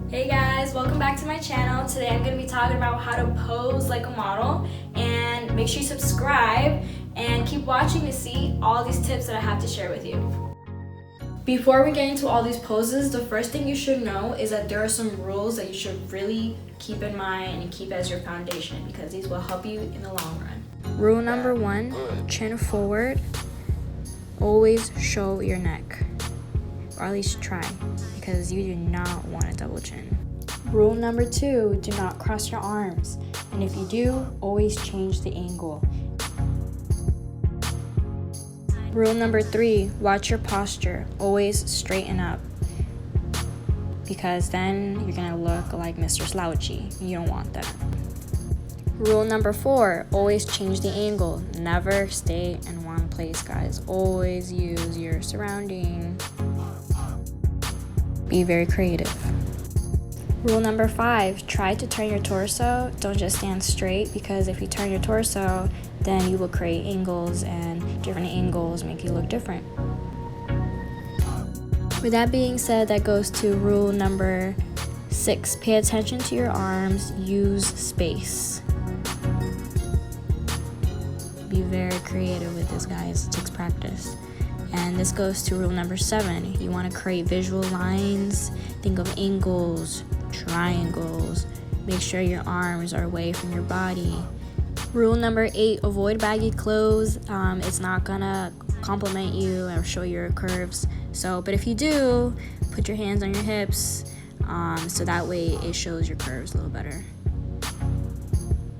Hey guys, welcome back to my channel. Today I'm going to be talking about how to pose like a model, and make sure you subscribe and keep watching to see all these tips that I have to share with you. Before we get into all these poses, the first thing you should know is that there are some rules that you should really keep in mind and keep as your foundation, because these will help you in the long run. Rule number 1, chin forward. Always show your neck, or at least try, because you do not want a double chin. Rule number 2, do not cross your arms, and if you do, always change the angle. Rule number 3, watch your posture. Always straighten up, because then you're gonna look like Mr. Slouchy. You don't want that. Rule number 4, always change the angle. Never stay in one place, guys. Always use your surrounding. Be very creative. Rule number 5, try to turn your torso. Don't just stand straight, because if you turn your torso, then you will create angles, and different angles make you look different. With that being said, that goes to rule number 6. Pay attention to your arms. Use space. Be very creative with this, guys. It takes practice. And this goes to rule number 7. You want to create visual lines. Think of angles, triangles. Make sure your arms are away from your body. Rule number 8, avoid baggy clothes. It's not gonna compliment you or show your curves. But if you do, put your hands on your hips, so that way it shows your curves a little better.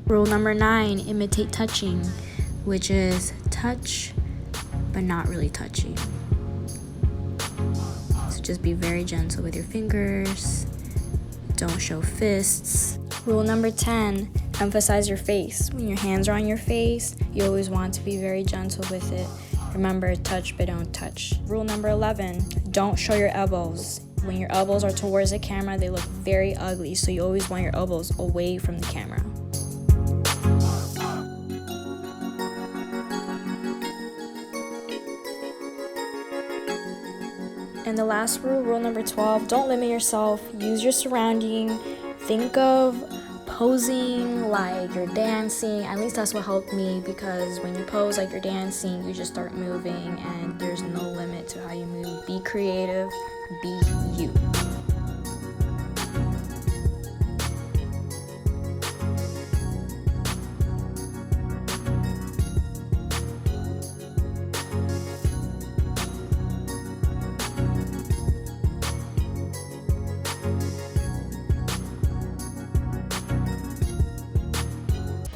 Rule number 9, imitate touching, which is touch but not really touchy. So just be very gentle with your fingers. Don't show fists. Rule number 10, emphasize your face. When your hands are on your face, you always want to be very gentle with it. Remember, touch but don't touch. Rule number 11, don't show your elbows. When your elbows are towards the camera, they look very ugly, so you always want your elbows away from the camera. And the last rule, rule number 12, don't limit yourself. Use your surrounding. Think of posing like you're dancing. At least that's what helped me, because when you pose like you're dancing, you just start moving, and there's no limit to how you move. Be creative, be you.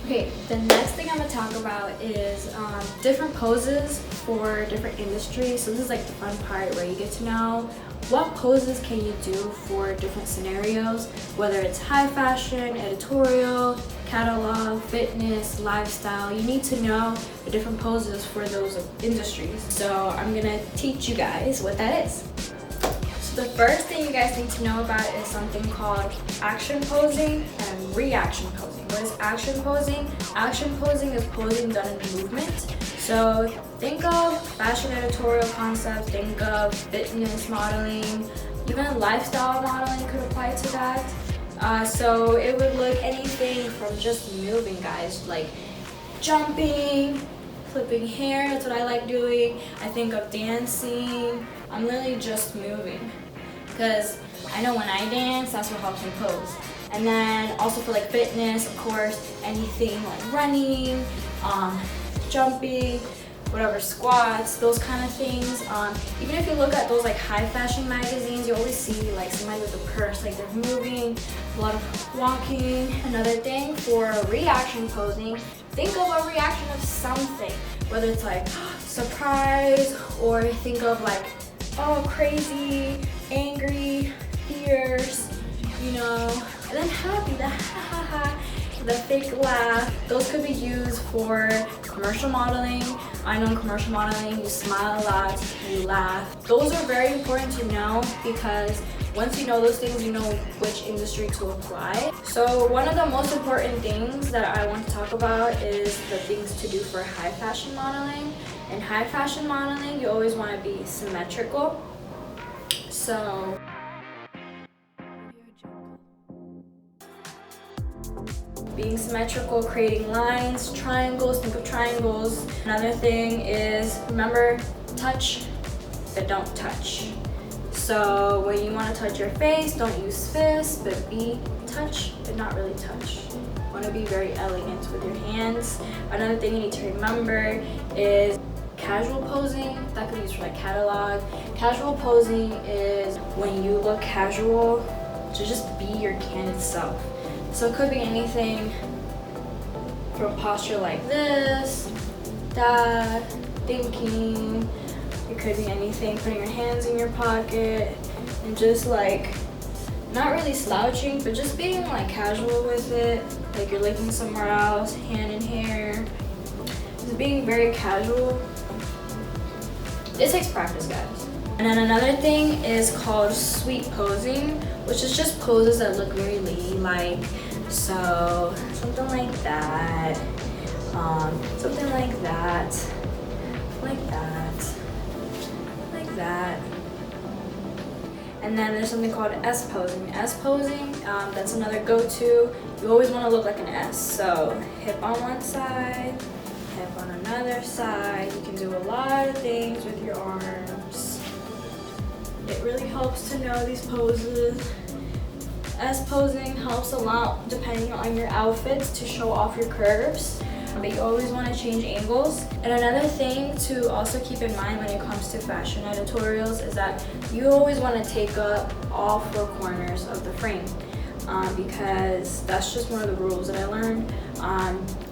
Okay, the next thing I'm going to talk about is different poses for different industries. So this is like the fun part where you get to know what poses can you do for different scenarios, whether it's high fashion, editorial, catalog, fitness, lifestyle. You need to know the different poses for those industries. So I'm going to teach you guys what that is. The first thing you guys need to know about is something called action posing and reaction posing. What is action posing? Action posing is posing done in movement. So think of fashion editorial concepts, think of fitness modeling, even lifestyle modeling could apply to that. So it would look anything from just moving, guys, like jumping, flipping hair, that's what I like doing. I think of dancing. I'm literally just moving, because I know when I dance, that's what helps me pose. And then also for like fitness, of course, anything like running, jumping, whatever, squats, those kind of things. Even if you look at those like high fashion magazines, you always see like somebody with a purse, like they're moving, a lot of walking. Another thing for reaction posing, think of a reaction of something, whether it's like surprise, or think of like, oh, crazy, angry, fierce, and then happy, the ha ha ha, the fake laugh. Those could be used for commercial modeling. I know in commercial modeling, you smile a lot, you laugh. Those are very important to know, because once you know those things, you know which industry to apply. So one of the most important things that I want to talk about is the things to do for high fashion modeling. In high fashion modeling, you always want to be symmetrical. So being symmetrical, creating lines, triangles, think of triangles. Another thing is, remember, touch but don't touch. So when you want to touch your face, don't use fists, but be touch but not really touch. You want to be very elegant with your hands. Another thing you need to remember is casual posing. That could be used for like catalog. Casual posing is when you look casual to just be your candid self. So it could be anything from posture like this, that, thinking. It could be anything, putting your hands in your pocket and just like not really slouching, but just being like casual with it, like you're looking somewhere else, hand in hair. Just being very casual. It takes practice, guys. And then another thing is called sweet posing, which is just poses that look very ladylike. So something like that, something like that, like that, like that. And then there's something called S posing. S posing, that's another go-to. You always want to look like an S. So hip on one side, hip on another side. You can do a lot of things with your arms. It really helps to know these poses. S posing helps a lot depending on your outfits to show off your curves. But you always want to change angles. And another thing to also keep in mind when it comes to fashion editorials is that you always want to take up all four corners of the frame, because that's just one of the rules that I learned.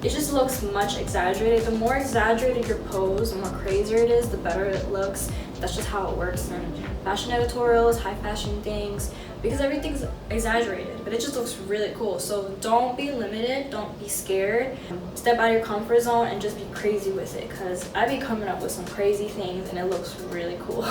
It just looks much exaggerated. The more exaggerated your pose, the more crazier it is, the better it looks. That's just how it works in fashion editorials, high fashion things, because everything's exaggerated, but it just looks really cool. So don't be limited, don't be scared. Step out of your comfort zone and just be crazy with it, because I be coming up with some crazy things and it looks really cool.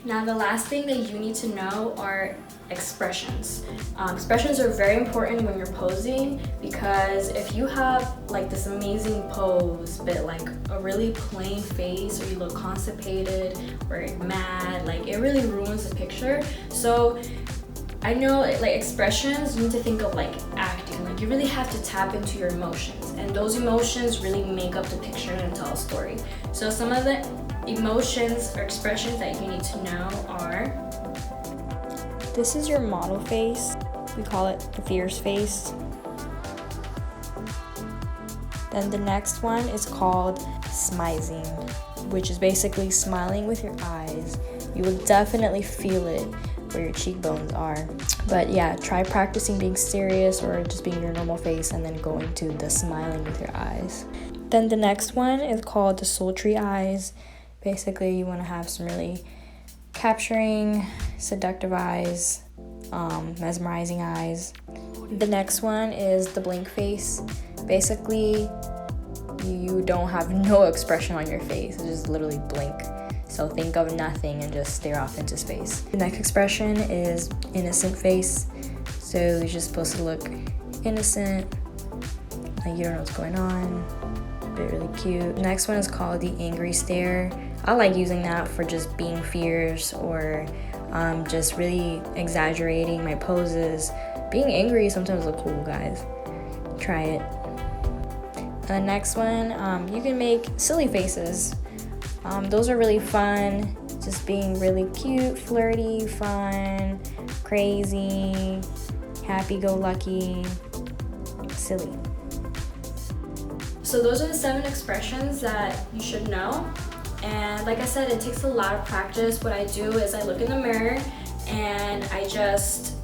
Now the last thing that you need to know are expressions. Expressions are very important when you're posing, because if you have like this amazing pose but like a really plain face, or you look constipated or mad, like it really ruins the picture. So I know like expressions, you need to think of like acting. Like you really have to tap into your emotions, and those emotions really make up the picture and tell a story. So some of the emotions or expressions that you need to know are: this is your model face. We call it the fierce face. Then the next one is called smizing, which is basically smiling with your eyes. You will definitely feel it where your cheekbones are. But yeah, try practicing being serious or just being your normal face and then going to the smiling with your eyes. Then the next one is called the sultry eyes. Basically, you want to have some really capturing, seductive eyes, mesmerizing eyes. The next one is the blink face. Basically, you don't have no expression on your face. It's just literally blink. So think of nothing and just stare off into space. The next expression is innocent face. So you're just supposed to look innocent, like you don't know what's going on, but really cute. The next one is called the angry stare. I like using that for just being fierce or just really exaggerating my poses. Being angry sometimes look cool, guys. Try it. The next one, you can make silly faces. Those are really fun. Just being really cute, flirty, fun, crazy, happy-go-lucky, silly. So those are the 7 expressions that you should know. And like I said, it takes a lot of practice. What I do is I look in the mirror and I just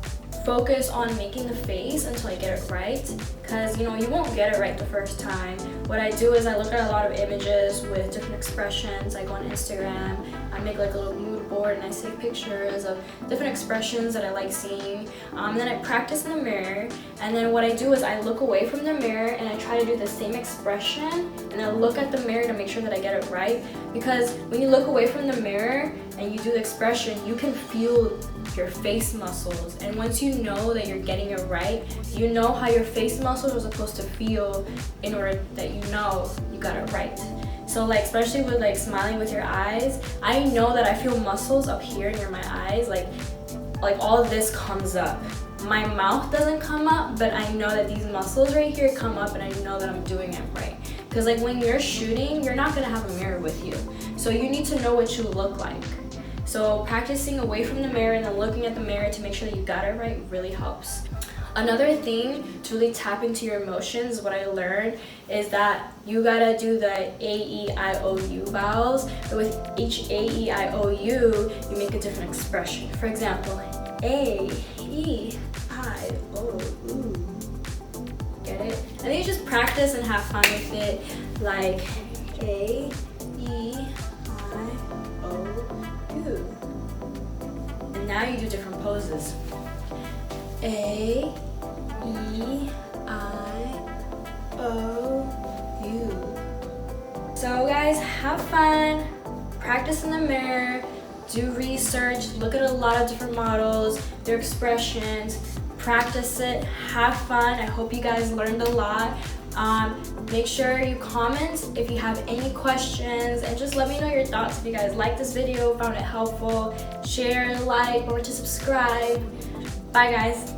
focus on making the face until I get it right, because you won't get it right the first time. What I do is I look at a lot of images with different expressions. I go on Instagram, I make like a little mood board and I save pictures of different expressions that I like seeing. Then I practice in the mirror, and then what I do is I look away from the mirror and I try to do the same expression, and I look at the mirror to make sure that I get it right, because when you look away from the mirror and you do the expression, you can feel your face muscles, and once you know that you're getting it right, you know how your face muscles are supposed to feel in order that you know you got it right. So like especially with like smiling with your eyes, I know that I feel muscles up here near my eyes, like all of this comes up my mouth doesn't come up, but I know that these muscles right here come up and I know that I'm doing it right. Because like when you're shooting, you're not gonna have a mirror with you. So you need to know what you look like. So practicing away from the mirror and then looking at the mirror to make sure that you got it right really helps. Another thing to really tap into your emotions, what I learned is that you gotta do the A-E-I-O-U vowels, but with each A-E-I-O-U, you make a different expression. For example, A-E-I-O-U. Get it? And then you just practice and have fun with it, like A-E-I-O-U. And now you do different poses. A-E-I-O-U. So guys, have fun, practice in the mirror, do research, look at a lot of different models, their expressions, practice it, have fun. I hope you guys learned a lot. Make sure you comment if you have any questions and just let me know your thoughts. If you guys liked this video, found it helpful, share, like, or to subscribe. Bye guys.